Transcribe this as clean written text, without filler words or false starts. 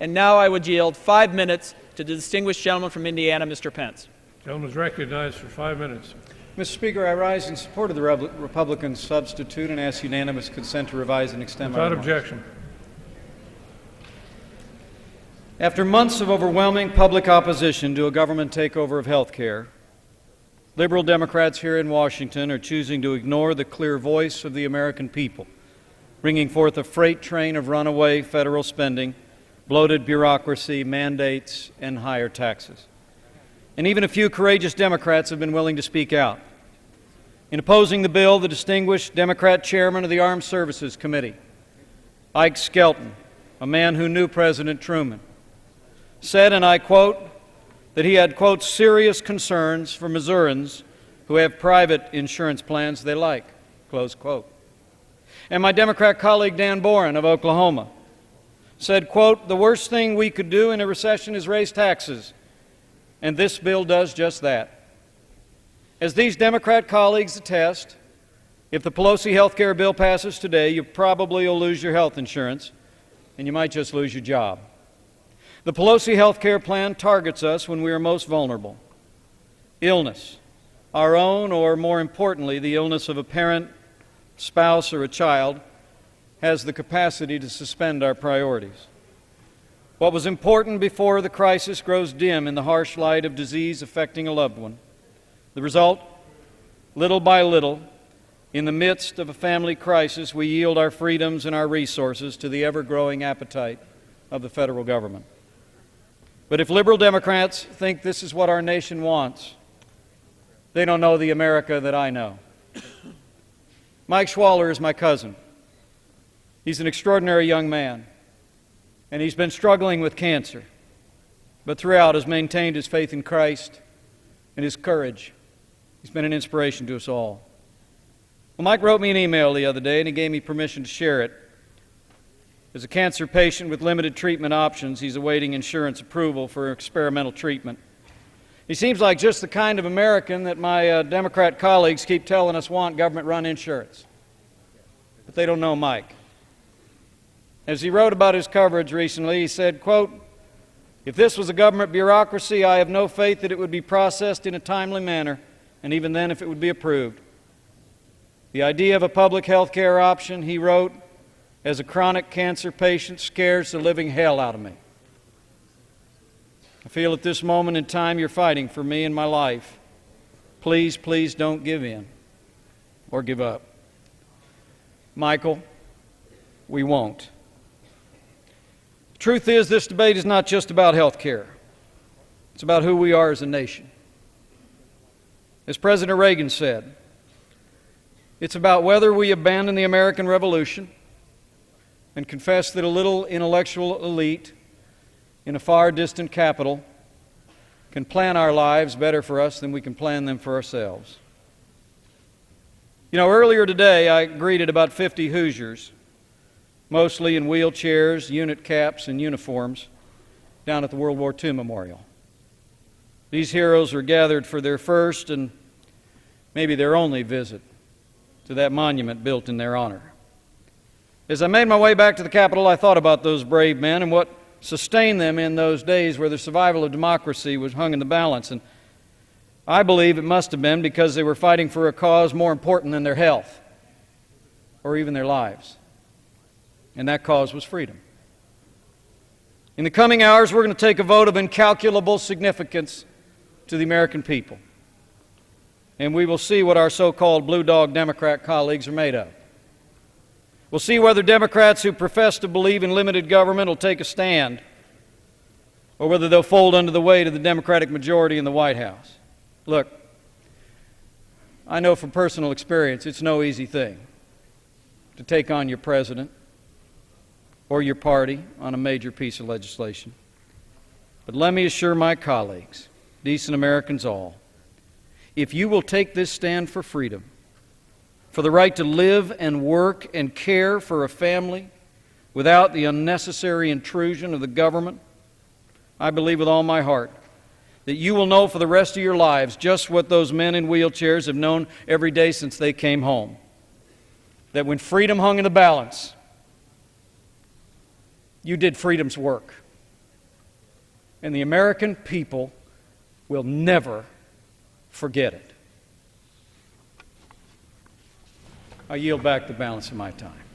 And now I would yield 5 minutes to the distinguished gentleman from Indiana, Mr. Pence. The gentleman is recognized for 5 minutes. Mr. Speaker, I rise in support of the Republican substitute and ask unanimous consent to revise and extend my remarks. Without objection. After months of overwhelming public opposition to a government takeover of health care, liberal Democrats here in Washington are choosing to ignore the clear voice of the American people, bringing forth a freight train of runaway federal spending, bloated bureaucracy, mandates, and higher taxes. And even a few courageous Democrats have been willing to speak out. In opposing the bill, the distinguished Democrat chairman of the Armed Services Committee, Ike Skelton, a man who knew President Truman, said, and I quote, that he had, quote, serious concerns for Missourians who have private insurance plans they like, close quote. And my Democrat colleague Dan Boren of Oklahoma said, quote, the worst thing we could do in a recession is raise taxes, and this bill does just that. As these Democrat colleagues attest, if the Pelosi health care bill passes today, you probably will lose your health insurance, and you might just lose your job. The Pelosi health care plan targets us when we are most vulnerable. Illness, our own, or more importantly, the illness of a parent, spouse, or a child, has the capacity to suspend our priorities. What was important before the crisis grows dim in the harsh light of disease affecting a loved one. The result, little by little, in the midst of a family crisis, we yield our freedoms and our resources to the ever-growing appetite of the federal government. But if liberal Democrats think this is what our nation wants, they don't know the America that I know. Mike Schwaller is my cousin. He's an extraordinary young man, and he's been struggling with cancer, but throughout has maintained his faith in Christ and his courage. He's been an inspiration to us all. Well, Mike wrote me an email the other day, and he gave me permission to share it. As a cancer patient with limited treatment options, he's awaiting insurance approval for experimental treatment. He seems like just the kind of American that my Democrat colleagues keep telling us want government-run insurance. But they don't know Mike. As he wrote about his coverage recently, he said, quote, if this was a government bureaucracy, I have no faith that it would be processed in a timely manner, and even then if it would be approved. The idea of a public health care option, he wrote, as a chronic cancer patient, scares the living hell out of me. I feel at this moment in time you're fighting for me and my life. Please, please don't give in or give up. Michael, we won't. The truth is, this debate is not just about health care. It's about who we are as a nation. As President Reagan said, it's about whether we abandon the American Revolution and confess that a little intellectual elite in a far distant capital can plan our lives better for us than we can plan them for ourselves. You know, earlier today I greeted about 50 Hoosiers, mostly in wheelchairs, unit caps, and uniforms, down at the World War II Memorial. These heroes were gathered for their first and maybe their only visit to that monument built in their honor. As I made my way back to the Capitol, I thought about those brave men and what sustained them in those days where the survival of democracy was hung in the balance. And I believe it must have been because they were fighting for a cause more important than their health or even their lives. And that cause was freedom. In the coming hours, we're going to take a vote of incalculable significance to the American people. And we will see what our so-called blue dog Democrat colleagues are made of. We'll see whether Democrats who profess to believe in limited government will take a stand, or whether they'll fold under the weight of the Democratic majority in the White House. Look, I know from personal experience it's no easy thing to take on your president or your party on a major piece of legislation. But let me assure my colleagues, decent Americans all, if you will take this stand for freedom, for the right to live and work and care for a family without the unnecessary intrusion of the government, I believe with all my heart that you will know for the rest of your lives just what those men in wheelchairs have known every day since they came home. That when freedom hung in the balance, you did freedom's work. and the American people will never forget it. I yield back the balance of my time.